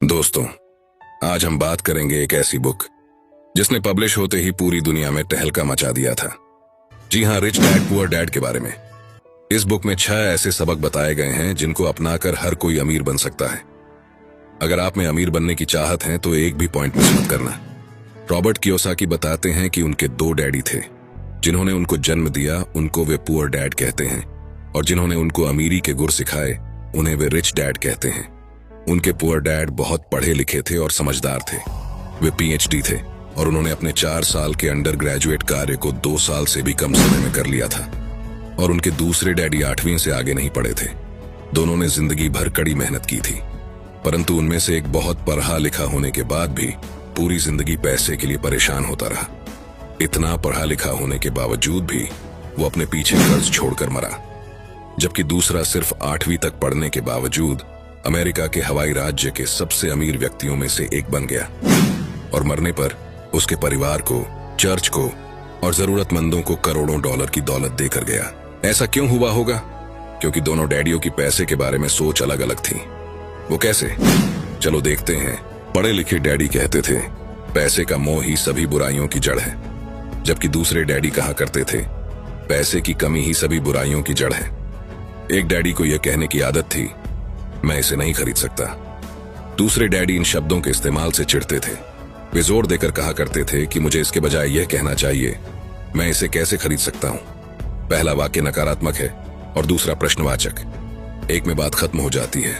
दोस्तों, आज हम बात करेंगे एक ऐसी बुक जिसने पब्लिश होते ही पूरी दुनिया में तहलका मचा दिया था। जी हां, रिच डैड पुअर डैड के बारे में। इस बुक में 6 ऐसे सबक बताए गए हैं जिनको अपनाकर हर कोई अमीर बन सकता है। अगर आप में अमीर बनने की चाहत है तो एक भी पॉइंट मिस मत करना। रॉबर्ट कियोसाकी बताते हैं कि उनके 2 डैडी थे। जिन्होंने उनको जन्म दिया उनको वे पुअर डैड कहते हैं, और जिन्होंने उनको अमीरी के गुर सिखाए उन्हें वे रिच डैड कहते हैं। उनके पुअर डैड बहुत पढ़े लिखे थे और समझदार थे। वे पीएचडी थे और उन्होंने अपने 4 साल के अंडर ग्रेजुएट कार्य को 2 साल से भी कम समय में कर लिया था। और उनके दूसरे डैडी 8वीं से आगे नहीं पढ़े थे। दोनों ने जिंदगी भर कड़ी मेहनत की थी, परंतु उनमें से एक बहुत पढ़ा लिखा होने के बाद भी पूरी जिंदगी पैसे के लिए परेशान होता रहा। इतना पढ़ा लिखा होने के बावजूद भी वो अपने पीछे कर्ज छोड़कर मरा। जबकि दूसरा सिर्फ 8वीं तक पढ़ने के बावजूद अमेरिका के हवाई राज्य के सबसे अमीर व्यक्तियों में से एक बन गया, और मरने पर उसके परिवार को, चर्च को और जरूरतमंदों को करोड़ों डॉलर की दौलत देकर गया। ऐसा क्यों हुआ होगा? क्योंकि दोनों डैडियों की पैसे के बारे में सोच अलग अलग थी। वो कैसे? चलो देखते हैं। पढ़े लिखे डैडी कहते थे पैसे का मोह ही सभी बुराइयों की जड़ है, जबकि दूसरे डैडी कहा करते थे पैसे की कमी ही सभी बुराइयों की जड़ है। एक डैडी को यह कहने की आदत थी, मैं इसे नहीं खरीद सकता। दूसरे डैडी इन शब्दों के इस्तेमाल से चिढ़ते थे। वे जोर देकर कहा करते थे कि मुझे इसके बजाय यह कहना चाहिए, मैं इसे कैसे खरीद सकता हूं। पहला वाक्य नकारात्मक है और दूसरा प्रश्नवाचक। एक में बात खत्म हो जाती है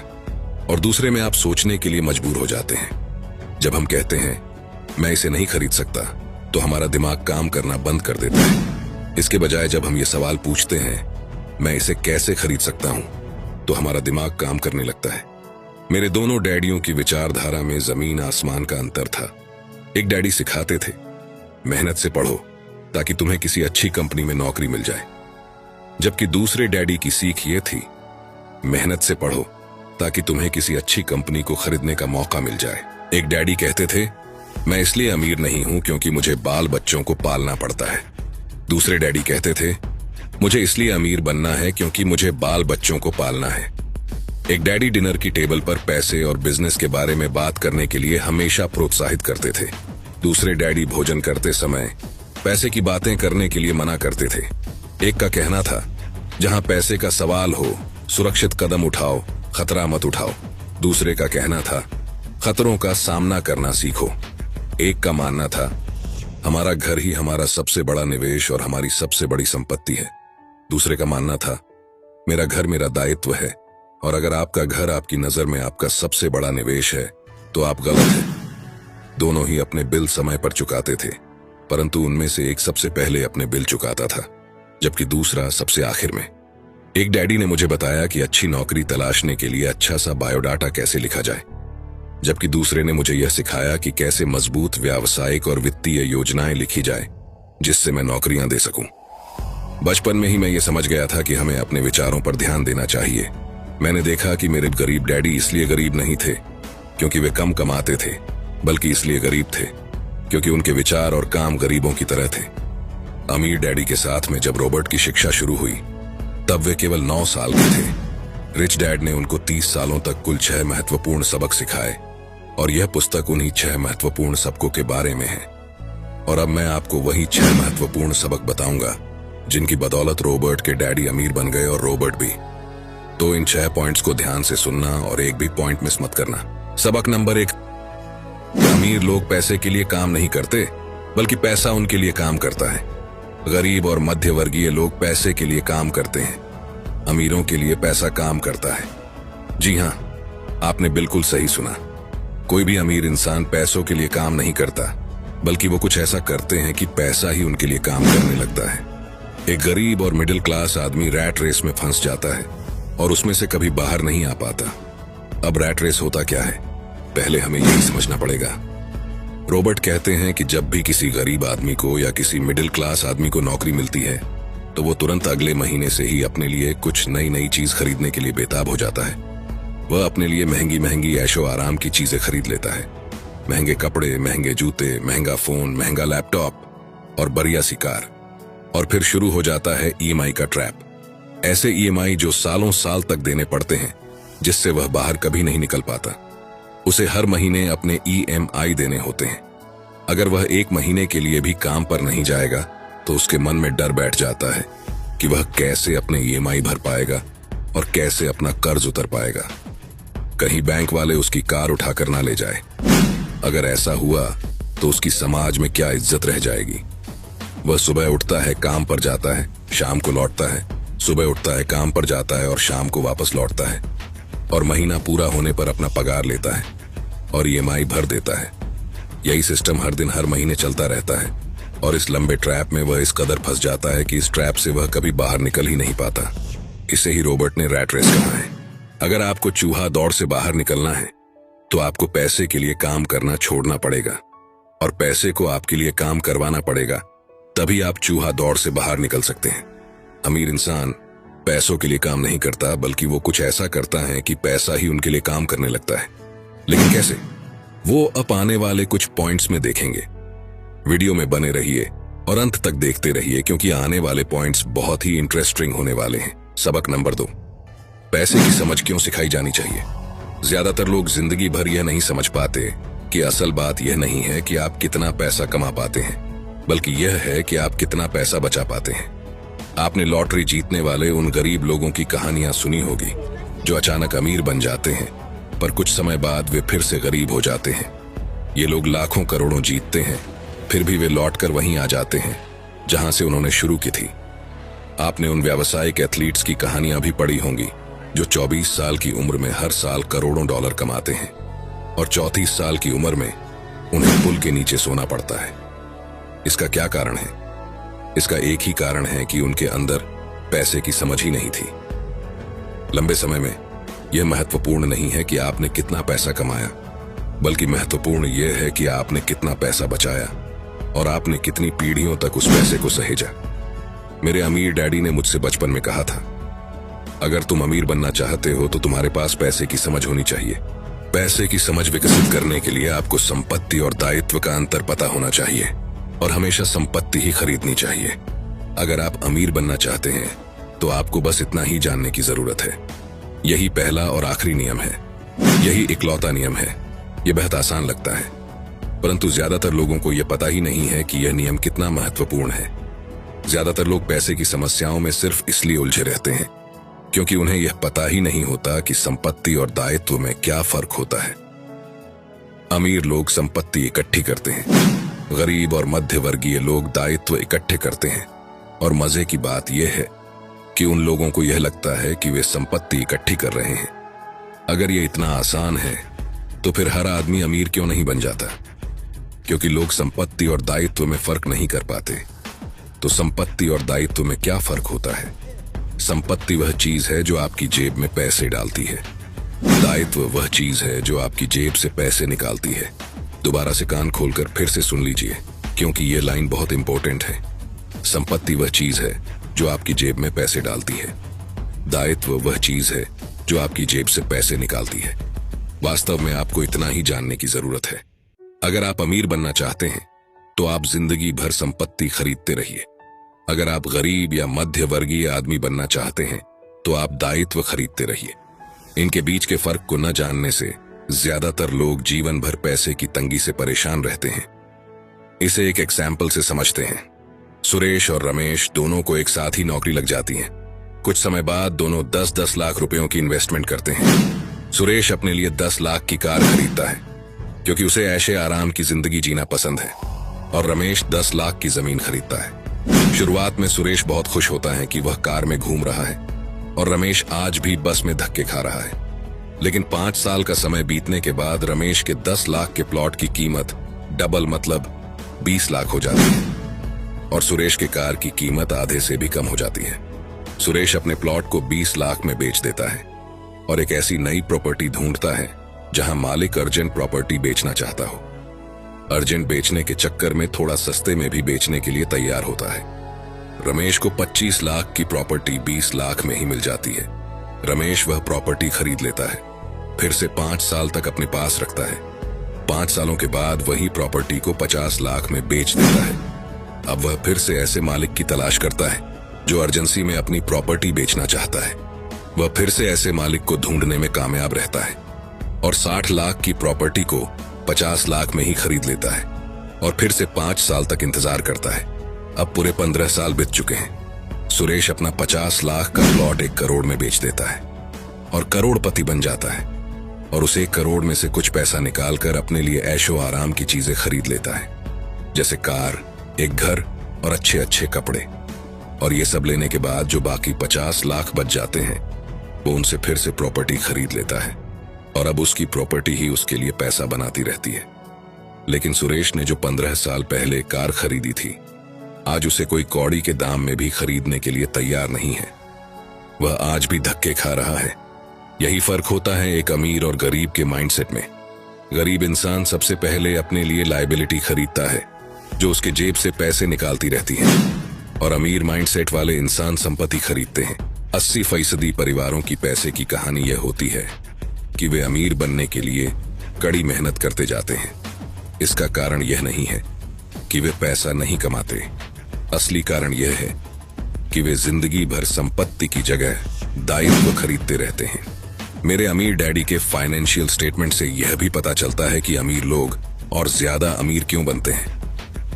और दूसरे में आप सोचने के लिए मजबूर हो जाते हैं। जब हम कहते हैं मैं इसे नहीं खरीद सकता तो हमारा दिमाग काम करना बंद कर देता है। इसके बजाय जब हम ये सवाल पूछते हैं मैं इसे कैसे खरीद सकता हूं, तो हमारा दिमाग काम करने लगता है। मेरे दोनों डैडियों की विचारधारा में जमीन आसमान का अंतर था। एक डैडी सिखाते थे मेहनत से पढ़ो ताकि तुम्हें किसी अच्छी कंपनी में नौकरी मिल जाए, जबकि दूसरे डैडी की सीख ये थी मेहनत से पढ़ो ताकि तुम्हें किसी अच्छी कंपनी को खरीदने का मौका मिल जाए। एक डैडी कहते थे मैं इसलिए अमीर नहीं हूं क्योंकि मुझे बाल बच्चों को पालना पड़ता है। दूसरे डैडी कहते थे मुझे इसलिए अमीर बनना है क्योंकि मुझे बाल बच्चों को पालना है। एक डैडी डिनर की टेबल पर पैसे और बिजनेस के बारे में बात करने के लिए हमेशा प्रोत्साहित करते थे। दूसरे डैडी भोजन करते समय पैसे की बातें करने के लिए मना करते थे। एक का कहना था जहां पैसे का सवाल हो सुरक्षित कदम उठाओ, खतरा मत उठाओ। दूसरे का कहना था खतरों का सामना करना सीखो। एक का मानना था हमारा घर ही हमारा सबसे बड़ा निवेश और हमारी सबसे बड़ी संपत्ति है। दूसरे का मानना था मेरा घर मेरा दायित्व है, और अगर आपका घर आपकी नजर में आपका सबसे बड़ा निवेश है तो आप गलत हैं। दोनों ही अपने बिल समय पर चुकाते थे, परंतु उनमें से एक सबसे पहले अपने बिल चुकाता था, जबकि दूसरा सबसे आखिर में। एक डैडी ने मुझे बताया कि अच्छी नौकरी तलाशने के लिए अच्छा सा बायोडाटा कैसे लिखा जाए, जबकि दूसरे ने मुझे यह सिखाया कि कैसे मजबूत व्यावसायिक और वित्तीय योजनाएं लिखी जाए जिससे मैं नौकरियां दे सकूं। बचपन में ही मैं ये समझ गया था कि हमें अपने विचारों पर ध्यान देना चाहिए। मैंने देखा कि मेरे गरीब डैडी इसलिए गरीब नहीं थे क्योंकि वे कम कमाते थे, बल्कि इसलिए गरीब थे क्योंकि उनके विचार और काम गरीबों की तरह थे। अमीर डैडी के साथ में जब रॉबर्ट की शिक्षा शुरू हुई तब वे केवल 9 साल के थे। रिच डैड ने उनको 30 सालों तक कुल 6 महत्वपूर्ण सबक सिखाए, और यह पुस्तक उन्हीं 6 महत्वपूर्ण सबकों के बारे में है। और अब मैं आपको वही 6 महत्वपूर्ण सबक बताऊंगा जिनकी बदौलत रॉबर्ट के डैडी अमीर बन गए और रॉबर्ट भी। तो इन 6 पॉइंट्स को ध्यान से सुनना और एक भी पॉइंट मिस मत करना। सबक नंबर 1, अमीर लोग पैसे के लिए काम नहीं करते, बल्कि पैसा उनके लिए काम करता है। गरीब और मध्य वर्गीय लोग पैसे के लिए काम करते हैं, अमीरों के लिए पैसा काम करता है। जी हां, आपने बिल्कुल सही सुना। कोई भी अमीर इंसान पैसों के लिए काम नहीं करता, बल्कि वो कुछ ऐसा करते हैं कि पैसा ही उनके लिए काम करने लगता है। एक गरीब और मिडिल क्लास आदमी रैट रेस में फंस जाता है और उसमें से कभी बाहर नहीं आ पाता। अब रैट रेस होता क्या है, पहले हमें यही समझना पड़ेगा। रॉबर्ट कहते हैं कि जब भी किसी गरीब आदमी को या किसी मिडिल क्लास आदमी को नौकरी मिलती है तो वो तुरंत अगले महीने से ही अपने लिए कुछ नई नई चीज खरीदने के लिए बेताब हो जाता है। वह अपने लिए महंगी महंगी ऐशो आराम की चीजें खरीद लेता है। महंगे कपड़े, महंगे जूते, महंगा फोन, महंगा लैपटॉप और बढ़िया सी कार। और फिर शुरू हो जाता है ईएमआई का ट्रैप। ऐसे ईएमआई जो सालों साल तक देने पड़ते हैं, जिससे वह बाहर कभी नहीं निकल पाता। उसे हर महीने अपने EMI देने होते हैं। अगर वह 1 महीने के लिए भी काम पर नहीं जाएगा तो उसके मन में डर बैठ जाता है कि वह कैसे अपने EMI भर पाएगा और कैसे अपना कर्ज उतर पाएगा। कहीं बैंक वाले उसकी कार उठाकर ना ले जाए। अगर ऐसा हुआ तो उसकी समाज में क्या इज्जत रह जाएगी। वह सुबह उठता है, काम पर जाता है, शाम को लौटता है, सुबह उठता है, काम पर जाता है और शाम को वापस लौटता है और महीना पूरा होने पर अपना पगार लेता है और EMI भर देता है। यही सिस्टम हर दिन हर महीने चलता रहता है और इस लंबे ट्रैप में वह इस कदर फंस जाता है कि इस ट्रैप से वह कभी बाहर निकल ही नहीं पाता। इसे ही रॉबर्ट ने रैट रेस कहा है। अगर आपको चूहा दौड़ से बाहर निकलना है तो आपको पैसे के लिए काम करना छोड़ना पड़ेगा और पैसे को आपके लिए काम करवाना पड़ेगा, तभी आप चूहा दौड़ से बाहर निकल सकते हैं। अमीर इंसान पैसों के लिए काम नहीं करता, बल्कि वो कुछ ऐसा करता है कि पैसा ही उनके लिए काम करने लगता है। लेकिन कैसे, वो अब आने वाले कुछ पॉइंट्स में देखेंगे। वीडियो में बने रहिए और अंत तक देखते रहिए, क्योंकि आने वाले पॉइंट्स बहुत ही इंटरेस्टिंग होने वाले हैं। सबक नंबर 2, पैसे की समझ क्यों सिखाई जानी चाहिए। ज्यादातर लोग जिंदगी भर यह नहीं समझ पाते कि असल बात यह नहीं है कि आप कितना पैसा कमा पाते हैं, बल्कि यह है कि आप कितना पैसा बचा पाते हैं। आपने लॉटरी जीतने वाले उन गरीब लोगों की कहानियां सुनी होगी जो अचानक अमीर बन जाते हैं, पर कुछ समय बाद वे फिर से गरीब हो जाते हैं। ये लोग लाखों करोड़ों जीतते हैं, फिर भी वे लौटकर वहीं आ जाते हैं जहां से उन्होंने शुरू की थी। आपने उन व्यावसायिक एथलीट्स की कहानियां भी पढ़ी होंगी जो 24 साल की उम्र में हर साल करोड़ों डॉलर कमाते हैं और 34 साल की उम्र में उन्हें पुल के नीचे सोना पड़ता है। इसका क्या कारण है? इसका एक ही कारण है कि उनके अंदर पैसे की समझ ही नहीं थी। लंबे समय में यह महत्वपूर्ण नहीं है कि आपने कितना पैसा कमाया, बल्कि महत्वपूर्ण यह है कि आपने कितना पैसा बचाया और आपने कितनी पीढ़ियों तक उस पैसे को सहेजा। मेरे अमीर डैडी ने मुझसे बचपन में कहा था, अगर तुम अमीर बनना चाहते हो तो तुम्हारे पास पैसे की समझ होनी चाहिए। पैसे की समझ विकसित करने के लिए आपको संपत्ति और दायित्व का अंतर पता होना चाहिए और हमेशा संपत्ति ही खरीदनी चाहिए। अगर आप अमीर बनना चाहते हैं तो आपको बस इतना ही जानने की जरूरत है। यही पहला और आखिरी नियम है, यही इकलौता नियम है। यह बेहद आसान लगता है, परंतु ज्यादातर लोगों को यह पता ही नहीं है कि यह नियम कितना महत्वपूर्ण है। ज्यादातर लोग पैसे की समस्याओं में सिर्फ इसलिए उलझे रहते हैं क्योंकि उन्हें यह पता ही नहीं होता कि संपत्ति और दायित्व में क्या फर्क होता है। अमीर लोग संपत्ति इकट्ठी करते हैं, गरीब और मध्य वर्गीय लोग दायित्व इकट्ठे करते हैं। और मजे की बात यह है कि उन लोगों को यह लगता है कि वे संपत्ति इकट्ठी कर रहे हैं। अगर ये इतना आसान है तो फिर हर आदमी अमीर क्यों नहीं बन जाता? क्योंकि लोग संपत्ति और दायित्व में फर्क नहीं कर पाते। तो संपत्ति और दायित्व में क्या फर्क होता है? संपत्ति वह चीज है जो आपकी जेब में पैसे डालती है, दायित्व वह चीज है जो आपकी जेब से पैसे निकालती है। दोबारा से कान खोलकर फिर से सुन लीजिए, क्योंकि ये लाइन बहुत इंपॉर्टेंट है। संपत्ति वह चीज है जो आपकी जेब में पैसे डालती है, दायित्व वह चीज है जो आपकी जेब से पैसे निकालती है। वास्तव में आपको इतना ही जानने की जरूरत है। अगर आप अमीर बनना चाहते हैं तो आप जिंदगी भर संपत्ति खरीदते रहिए। अगर आप गरीब या मध्य वर्गीय आदमी बनना चाहते हैं तो आप दायित्व खरीदते रहिए। इनके बीच के फर्क को न जानने से ज्यादातर लोग जीवन भर पैसे की तंगी से परेशान रहते हैं। इसे एक एग्जाम्पल से समझते हैं। सुरेश और रमेश दोनों को एक साथ ही नौकरी लग जाती है। कुछ समय बाद दोनों 10-10 लाख रुपयों की इन्वेस्टमेंट करते हैं। सुरेश अपने लिए 10 लाख की कार खरीदता है क्योंकि उसे ऐशे आराम की जिंदगी जीना पसंद है, और रमेश 10 लाख की जमीन खरीदता है। शुरुआत में सुरेश बहुत खुश होता है कि वह कार में घूम रहा है और रमेश आज भी बस में धक्के खा रहा है। लेकिन 5 साल का समय बीतने के बाद रमेश के 10 लाख के प्लॉट की कीमत डबल मतलब 20 लाख हो जाती है और सुरेश के कार की कीमत आधे से भी कम हो जाती है। सुरेश अपने प्लॉट को 20 लाख में बेच देता है और एक ऐसी नई प्रॉपर्टी ढूंढता है जहां मालिक अर्जेंट प्रॉपर्टी बेचना चाहता हो। अर्जेंट बेचने के चक्कर में थोड़ा सस्ते में भी बेचने के लिए तैयार होता है। रमेश को 25 लाख की प्रॉपर्टी 20 लाख में ही मिल जाती है। रमेश वह प्रॉपर्टी खरीद लेता है, फिर से 5 साल तक अपने पास रखता है। 5 सालों के बाद वही प्रॉपर्टी को 50 लाख में बेच देता है। अब वह फिर से ऐसे मालिक की तलाश करता है जो अर्जेंसी में अपनी प्रॉपर्टी बेचना चाहता है। वह फिर से ऐसे मालिक को ढूंढने में कामयाब रहता है। और 60 लाख की प्रॉपर्टी को 50 लाख में ही खरीद लेता है और फिर से 5 साल तक इंतजार करता है। अब पूरे 15 साल बीत चुके हैं। सुरेश अपना 50 लाख का प्लॉट 1 करोड़ में बेच देता है और करोड़पति बन जाता है और उस 1 करोड़ में से कुछ पैसा निकालकर अपने लिए ऐशो आराम की चीजें खरीद लेता है, जैसे कार, एक घर और अच्छे अच्छे कपड़े। और ये सब लेने के बाद जो बाकी 50 लाख बच जाते हैं वो उनसे फिर से प्रॉपर्टी खरीद लेता है और अब उसकी प्रॉपर्टी ही उसके लिए पैसा बनाती रहती है। लेकिन सुरेश ने जो 15 साल पहले कार खरीदी थी, आज उसे कोई कौड़ी के दाम में भी खरीदने के लिए तैयार नहीं है। वह आज भी धक्के खा रहा है। यही फर्क होता है एक अमीर और गरीब के माइंडसेट में। गरीब इंसान सबसे पहले अपने लिए लायबिलिटी खरीदता है जो उसके जेब से पैसे निकालती रहती है, और अमीर माइंडसेट वाले इंसान संपत्ति खरीदते हैं। 80% परिवारों की पैसे की कहानी यह होती है कि वे अमीर बनने के लिए कड़ी मेहनत करते जाते हैं। इसका कारण यह नहीं है कि वे पैसा नहीं कमाते, असली कारण यह है कि वे जिंदगी भर संपत्ति की जगह दायित्व खरीदते रहते हैं। मेरे अमीर डैडी के फाइनेंशियल स्टेटमेंट से यह भी पता चलता है कि अमीर लोग और ज्यादा अमीर क्यों बनते हैं।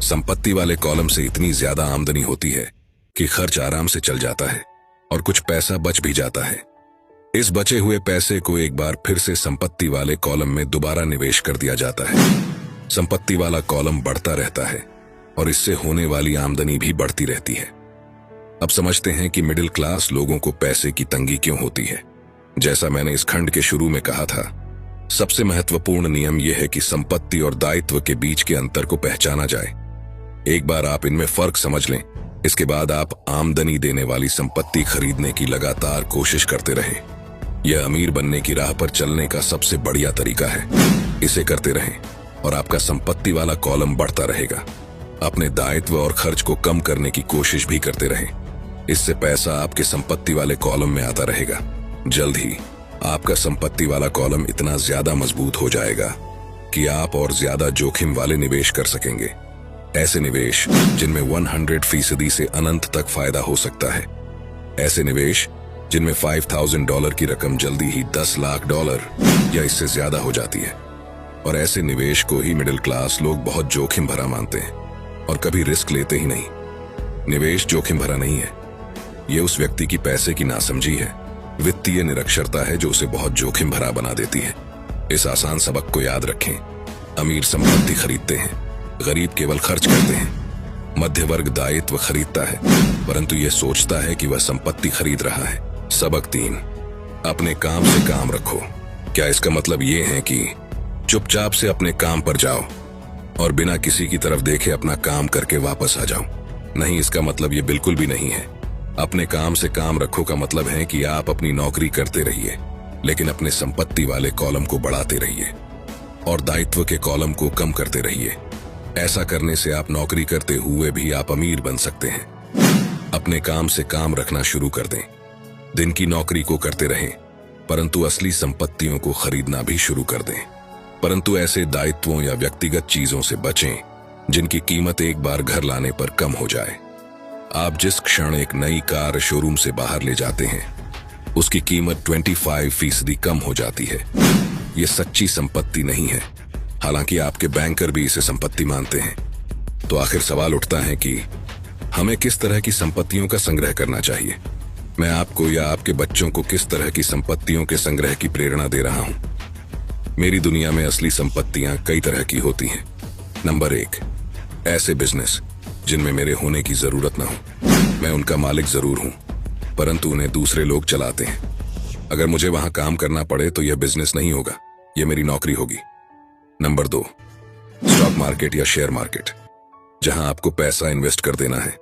संपत्ति वाले कॉलम से इतनी ज्यादा आमदनी होती है कि खर्च आराम से चल जाता है और कुछ पैसा बच भी जाता है। इस बचे हुए पैसे को एक बार फिर से संपत्ति वाले कॉलम में दोबारा निवेश कर दिया जाता है। संपत्ति वाला कॉलम बढ़ता रहता है और इससे होने वाली आमदनी भी बढ़ती रहती है। अब समझते हैं कि मिडिल क्लास लोगों को पैसे की तंगी क्यों होती है। जैसा मैंने इस खंड के शुरू में कहा था, सबसे महत्वपूर्ण नियम यह है कि संपत्ति और दायित्व के बीच के अंतर को पहचाना जाए। एक बार आप इनमें फर्क समझ लें, इसके बाद आप आमदनी देने वाली संपत्ति खरीदने की लगातार कोशिश करते रहें। यह अमीर बनने की राह पर चलने का सबसे बढ़िया तरीका है। इसे करते रहें और आपका संपत्ति वाला कॉलम बढ़ता रहेगा। अपने दायित्व और खर्च को कम करने की कोशिश भी करते रहें। इससे पैसा आपके संपत्ति वाले कॉलम में आता रहेगा। जल्द ही आपका संपत्ति वाला कॉलम इतना ज्यादा मजबूत हो जाएगा कि आप और ज्यादा जोखिम वाले निवेश कर सकेंगे। ऐसे निवेश जिनमें 100% से अनंत तक फायदा हो सकता है। ऐसे निवेश जिनमें $5,000 की रकम जल्दी ही $10 लाख या इससे ज्यादा हो जाती है। और ऐसे निवेश को ही मिडिल क्लास लोग बहुत जोखिम भरा मानते हैं और कभी रिस्क लेते ही नहीं। निवेश जोखिम भरा नहीं है, ये उस व्यक्ति की पैसे की नासमझी है, वित्तीय निरक्षरता है जो उसे बहुत जोखिम भरा बना देती है। इस आसान सबक को याद रखें। अमीर संपत्ति खरीदते हैं, गरीब केवल खर्च करते हैं। मध्य वर्ग दायित्व खरीदता है परंतु यह सोचता है कि वह संपत्ति खरीद रहा है। सबक 3, अपने काम से काम रखो। क्या इसका मतलब यह है कि चुपचाप से अपने काम पर जाओ और बिना किसी की तरफ देखे अपना काम करके वापस आ जाओ? नहीं, इसका मतलब ये बिल्कुल भी नहीं है। अपने काम से काम रखो का मतलब है कि आप अपनी नौकरी करते रहिए लेकिन अपने संपत्ति वाले कॉलम को बढ़ाते रहिए और दायित्व के कॉलम को कम करते रहिए। ऐसा करने से आप नौकरी करते हुए भी आप अमीर बन सकते हैं। अपने काम से काम रखना शुरू कर दें। दिन की नौकरी को करते रहें परंतु असली संपत्तियों को खरीदना भी शुरू कर दें। परंतु ऐसे दायित्वों या व्यक्तिगत चीजों से बचें जिनकी कीमत एक बार घर लाने पर कम हो जाए। आप जिस क्षण एक नई कार शोरूम से बाहर ले जाते हैं उसकी कीमत 25% कम हो जाती है। ये सच्ची संपत्ति नहीं है, हालांकि आपके बैंकर भी इसे संपत्ति मानते हैं। तो आखिर सवाल उठता है कि हमें किस तरह की संपत्तियों का संग्रह करना चाहिए। मैं आपको या आपके बच्चों को किस तरह की संपत्तियों के संग्रह की प्रेरणा दे रहा हूं। मेरी दुनिया में असली संपत्तियां कई तरह की होती हैं। नंबर 1, ऐसे बिजनेस जिनमें मेरे होने की जरूरत ना हो। मैं उनका मालिक जरूर हूं परंतु उन्हें दूसरे लोग चलाते हैं। अगर मुझे वहां काम करना पड़े तो यह बिजनेस नहीं होगा, यह मेरी नौकरी होगी। नंबर 2, स्टॉक मार्केट या शेयर मार्केट, जहां आपको पैसा इन्वेस्ट कर देना है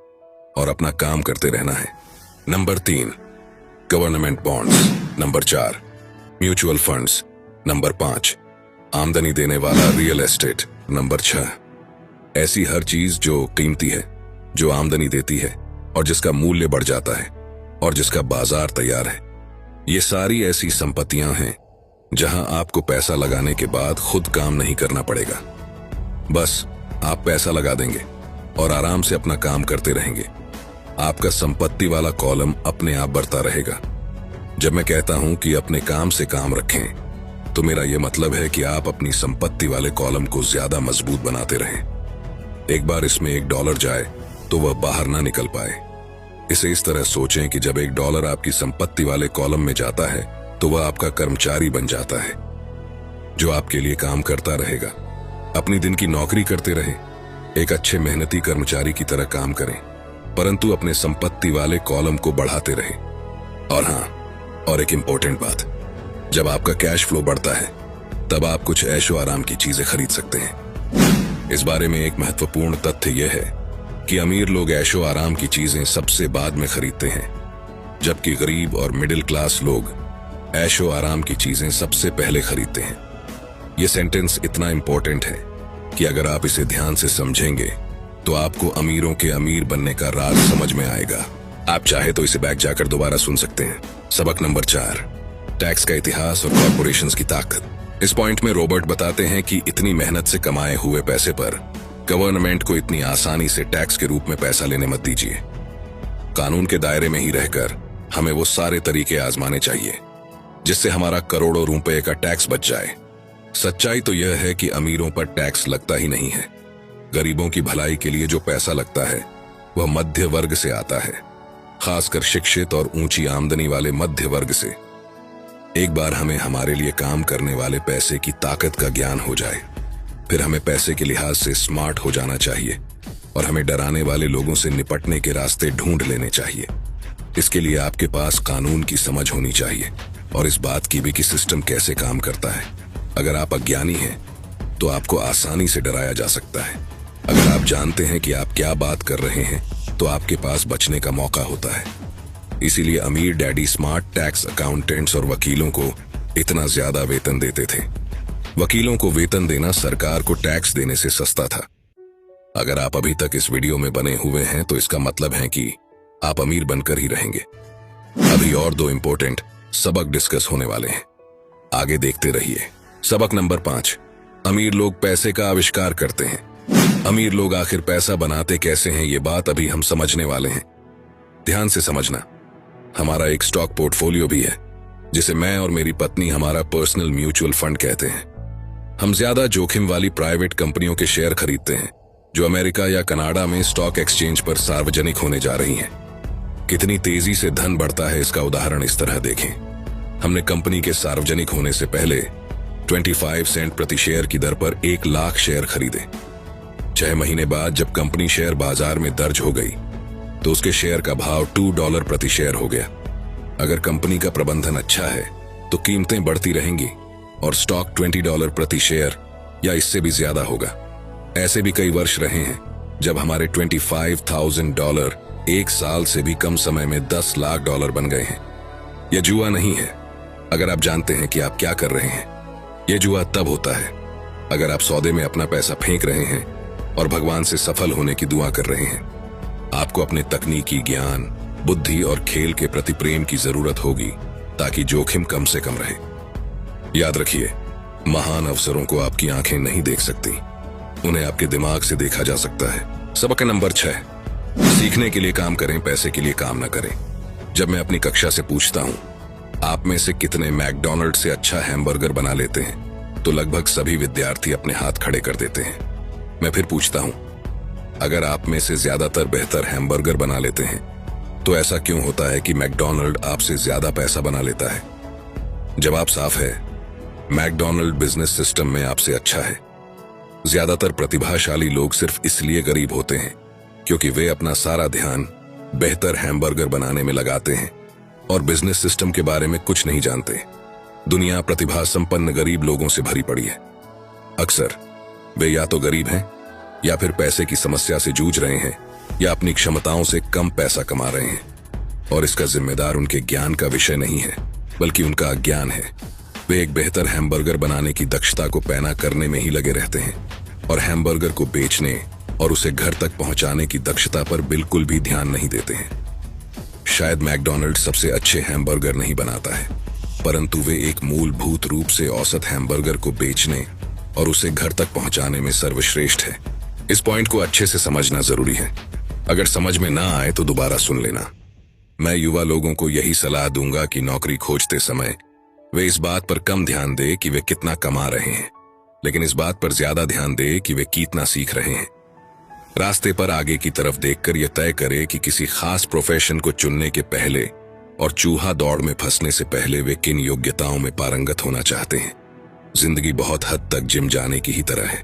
और अपना काम करते रहना है। Number 3, government bonds. Number 4, mutual funds. Number 5, आमदनी देने वाला रियल एस्टेट। नंबर 6, ऐसी हर चीज जो कीमती है, जो आमदनी देती है और जिसका मूल्य बढ़ जाता है और जिसका बाजार तैयार है। ये सारी ऐसी संपत्तियां हैं जहां आपको पैसा लगाने के बाद खुद काम नहीं करना पड़ेगा। बस आप पैसा लगा देंगे और आराम से अपना काम करते रहेंगे। आपका संपत्ति वाला कॉलम अपने आप बढ़ता रहेगा। जब मैं कहता हूं कि अपने काम से काम रखें तो मेरा यह मतलब है कि आप अपनी संपत्ति वाले कॉलम को ज्यादा मजबूत बनाते रहें। एक बार इसमें $1 जाए तो वह बाहर ना निकल पाए। इसे इस तरह सोचें कि जब $1 आपकी संपत्ति वाले कॉलम में जाता है तो वह आपका कर्मचारी बन जाता है, जो आपके लिए काम करता रहेगा। अपनी दिन की नौकरी करते रहें, एक अच्छे मेहनती कर्मचारी की तरह काम करें, परंतु अपने संपत्ति वाले कॉलम को बढ़ाते रहें। और हाँ, और एक इंपॉर्टेंट बात, जब आपका कैश फ्लो बढ़ता है तब आप कुछ ऐशो आराम की चीजें खरीद सकते हैं। इस बारे में एक महत्वपूर्ण तथ्य यह है कि अमीर लोग ऐशो आराम की चीजें सबसे बाद में खरीदते हैं, जबकि गरीब और मिडिल क्लास लोग ऐशो आराम की चीजें सबसे पहले खरीदते हैं। यह सेंटेंस इतना इंपॉर्टेंट है कि अगर आप इसे ध्यान से समझेंगे तो आपको अमीरों के अमीर बनने का राज समझ में आएगा। आप चाहे तो इसे बैक जाकर दोबारा सुन सकते हैं। सबक नंबर 4, टैक्स का इतिहास और कॉर्पोरेशंस की ताकत। इस पॉइंट में रॉबर्ट बताते हैं कि इतनी मेहनत से कमाए हुए पैसे पर गवर्नमेंट को इतनी आसानी से टैक्स के रूप में पैसा लेने मत दीजिए। कानून के दायरे में ही रहकर हमें वो सारे तरीके आजमाने चाहिए जिससे हमारा करोड़ों रुपए का टैक्स बच जाए। सच्चाई तो यह है कि अमीरों पर टैक्स लगता ही नहीं है। गरीबों की भलाई के लिए जो पैसा लगता है वह मध्य वर्ग से आता है, खासकर शिक्षित और ऊंची आमदनी वाले मध्य वर्ग से। एक बार हमें हमारे लिए काम करने वाले पैसे की ताकत का ज्ञान हो जाए, फिर हमें पैसे के लिहाज से स्मार्ट हो जाना चाहिए और हमें डराने वाले लोगों से निपटने के रास्ते ढूंढ लेने चाहिए। इसके लिए आपके पास कानून की समझ होनी चाहिए और इस बात की भी कि सिस्टम कैसे काम करता है। अगर आप अज्ञानी हैं तो आपको आसानी से डराया जा सकता है। अगर आप जानते हैं कि आप क्या बात कर रहे हैं तो आपके पास बचने का मौका होता है। इसीलिए अमीर डैडी स्मार्ट टैक्स अकाउंटेंट्स और वकीलों को इतना ज्यादा वेतन देते थे। वकीलों को वेतन देना सरकार को टैक्स देने से सस्ता था। अगर आप अभी तक इस वीडियो में बने हुए हैं तो इसका मतलब है कि आप अमीर बनकर ही रहेंगे। अभी और 2 इंपॉर्टेंट सबक डिस्कस होने वाले हैं, आगे देखते रहिए। सबक नंबर 5, अमीर लोग पैसे का आविष्कार करते हैं। अमीर लोग आखिर पैसा बनाते कैसे हैं, ये बात अभी हम समझने वाले हैं। ध्यान से समझना। हमारा एक स्टॉक पोर्टफोलियो भी है जिसे मैं और मेरी पत्नी हमारा पर्सनल म्यूचुअल फंड कहते हैं। हम ज्यादा जोखिम वाली प्राइवेट कंपनियों के शेयर खरीदते हैं जो अमेरिका या कनाडा में स्टॉक एक्सचेंज पर सार्वजनिक होने जा रही हैं। कितनी तेजी से धन बढ़ता है इसका उदाहरण इस तरह देखें। हमने कंपनी के सार्वजनिक होने से पहले 25 सेंट प्रति शेयर की दर पर 1 लाख शेयर खरीदे। 6 महीने बाद जब कंपनी शेयर बाजार में दर्ज हो गई तो उसके शेयर का भाव $2 प्रति शेयर हो गया। अगर कंपनी का प्रबंधन अच्छा है तो कीमतें बढ़ती रहेंगी और स्टॉक $20 प्रति शेयर या इससे भी ज्यादा होगा। ऐसे भी कई वर्ष रहे हैं जब हमारे $25,000 1 साल से भी कम समय में $10 लाख बन गए हैं। यह जुआ नहीं है अगर आप जानते हैं कि आप क्या कर रहे हैं। यह जुआ तब होता है अगर आप सौदे में अपना पैसा फेंक रहे हैं और भगवान से सफल होने की दुआ कर रहे हैं। आपको अपने तकनीकी ज्ञान, बुद्धि और खेल के प्रति प्रेम की जरूरत होगी ताकि जोखिम कम से कम रहे। याद रखिए, महान अवसरों को आपकी आंखें नहीं देख सकती, उन्हें आपके दिमाग से देखा जा सकता है। सबक नंबर 6, सीखने के लिए काम करें, पैसे के लिए काम न करें। जब मैं अपनी कक्षा से पूछता हूं आप में से कितने मैकडॉनल्ड से अच्छा हैमबर्गर बना लेते हैं, तो लगभग सभी विद्यार्थी अपने हाथ खड़े कर देते हैं। मैं फिर पूछता हूं अगर आप में से ज्यादातर बेहतर हैमबर्गर बना लेते हैं तो ऐसा क्यों होता है कि मैकडॉनल्ड आपसे ज्यादा पैसा बना लेता है? जवाब साफ है, मैकडॉनल्ड बिजनेस सिस्टम में आपसे अच्छा है। ज्यादातर प्रतिभाशाली लोग सिर्फ इसलिए गरीब होते हैं क्योंकि वे अपना सारा ध्यान बेहतर हैमबर्गर बनाने में लगाते हैं और बिजनेस सिस्टम के बारे में कुछ नहीं जानते। दुनिया प्रतिभा संपन्न गरीब लोगों से भरी पड़ी है। अक्सर वे या तो गरीब हैं या फिर पैसे की समस्या से जूझ रहे हैं या अपनी क्षमताओं से कम पैसा कमा रहे हैं, और इसका जिम्मेदार उनके ज्ञान का विषय नहीं है बल्कि उनका अज्ञान है। वे एक बेहतर हैमबर्गर बनाने की दक्षता को पैना करने में ही लगे रहते हैं और हैमबर्गर को बेचने और उसे घर तक पहुंचाने की दक्षता पर बिल्कुल भी ध्यान नहीं देते हैं। शायद मैकडॉनल्ड सबसे अच्छे हैमबर्गर नहीं बनाता है, परंतु वे एक मूलभूत रूप से औसत हैमबर्गर को बेचने और उसे घर तक पहुंचाने में सर्वश्रेष्ठ है। इस पॉइंट को अच्छे से समझना जरूरी है। अगर समझ में ना आए तो दोबारा सुन लेना। मैं युवा लोगों को यही सलाह दूंगा कि नौकरी खोजते समय वे इस बात पर कम ध्यान दे कि वे कितना कमा रहे हैं, लेकिन इस बात पर ज्यादा ध्यान दे कि वे कितना सीख रहे हैं। रास्ते पर आगे की तरफ देखकर यह तय करे कि किसी खास प्रोफेशन को चुनने के पहले और चूहा दौड़ में फंसने से पहले वे किन योग्यताओं में पारंगत होना चाहते हैं। जिंदगी बहुत हद तक जिम जाने की ही तरह है।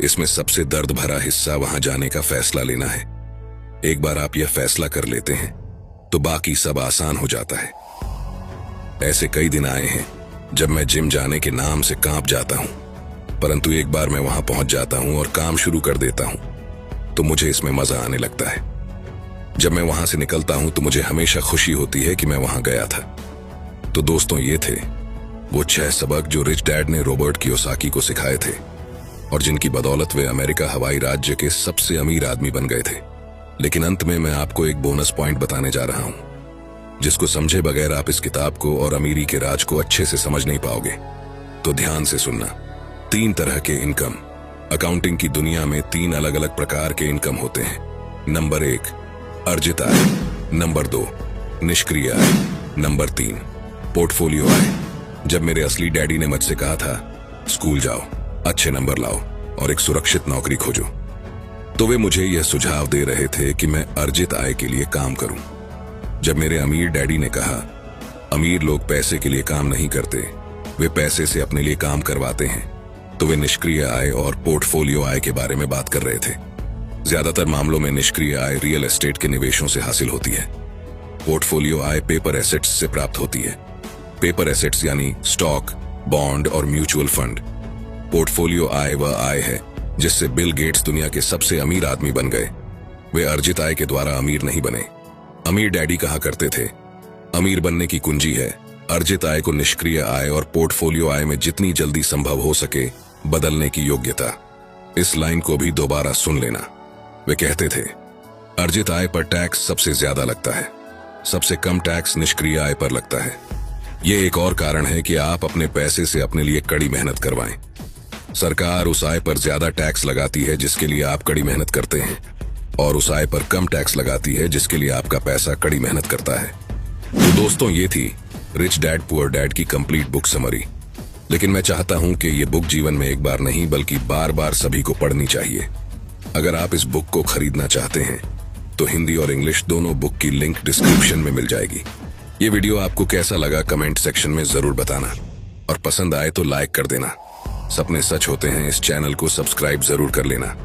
इसमें सबसे दर्द भरा हिस्सा वहां जाने का फैसला लेना है। एक बार आप यह फैसला कर लेते हैं तो बाकी सब आसान हो जाता है। ऐसे कई दिन आए हैं जब मैं जिम जाने के नाम से कांप जाता हूं, परंतु एक बार मैं वहां पहुंच जाता हूं और काम शुरू कर देता हूं तो मुझे इसमें मजा आने लगता है। जब मैं वहां से निकलता हूं तो मुझे हमेशा खुशी होती है कि मैं वहां गया था। तो दोस्तों, ये थे वो 6 सबक जो रिच डैड ने रॉबर्ट कियोसाकी को सिखाए थे और जिनकी बदौलत वे अमेरिका हवाई राज्य के सबसे अमीर आदमी बन गए थे। लेकिन अंत में मैं आपको एक बोनस पॉइंट बताने जा रहा हूं, जिसको समझे बगैर आप इस किताब को और अमीरी के राज को अच्छे से समझ नहीं पाओगे। तो ध्यान से सुनना। 3 तरह के इनकम। अकाउंटिंग की दुनिया में 3 अलग अलग प्रकार के इनकम होते हैं। नंबर 1 अर्जित आय, नंबर 2 निष्क्रिय आय, नंबर 3 पोर्टफोलियो आय। जब मेरे असली डैडी ने मुझसे कहा था स्कूल जाओ, अच्छे नंबर लाओ और एक सुरक्षित नौकरी खोजो, तो वे मुझे यह सुझाव दे रहे थे कि मैं अर्जित आय के लिए काम करूं। जब मेरे अमीर डैडी ने कहा अमीर लोग पैसे के लिए काम नहीं करते, वे पैसे से अपने लिए काम करवाते हैं, तो वे निष्क्रिय आय और पोर्टफोलियो आय के बारे में बात कर रहे थे। ज्यादातर मामलों में निष्क्रिय आय रियल एस्टेट के निवेशों से हासिल होती है। पोर्टफोलियो आय पेपर एसेट्स से प्राप्त होती है। पेपर एसेट्स यानी स्टॉक, बॉन्ड और म्यूचुअल फंड। पोर्टफोलियो आय वह आय है जिससे बिल गेट्स दुनिया के सबसे अमीर आदमी बन गए। वे अर्जित आय के द्वारा अमीर नहीं बने। अमीर डैडी कहा करते थे अमीर बनने की कुंजी है अर्जित आय को निष्क्रिय आय और पोर्टफोलियो आय में जितनी जल्दी संभव हो सके बदलने की योग्यता। इस लाइन को भी दोबारा सुन लेना। वे कहते थे अर्जित आय पर टैक्स सबसे ज्यादा लगता है, सबसे कम टैक्स निष्क्रिय आय पर लगता है। ये एक और कारण है कि आप अपने पैसे से अपने लिए कड़ी मेहनत करवाएं। सरकार उस आय पर ज्यादा टैक्स लगाती है जिसके लिए आप कड़ी मेहनत करते हैं, और उस आय पर कम टैक्स लगाती है जिसके लिए आपका पैसा कड़ी मेहनत करता है। तो दोस्तों, ये थी रिच डैड पुअर डैड की कंप्लीट बुक समरी। लेकिन मैं चाहता हूं कि ये बुक जीवन में एक बार नहीं बल्कि बार बार सभी को पढ़नी चाहिए। अगर आप इस बुक को खरीदना चाहते हैं तो हिंदी और इंग्लिश दोनों बुक की लिंक डिस्क्रिप्शन में मिल जाएगी। ये वीडियो आपको कैसा लगा कमेंट सेक्शन में जरूर बताना, और पसंद आए तो लाइक कर देना। सपने सच होते हैं इस चैनल को सब्सक्राइब जरूर कर लेना,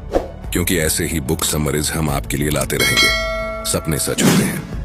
क्योंकि ऐसे ही बुक समरीज हम आपके लिए लाते रहेंगे। सपने सच होते हैं।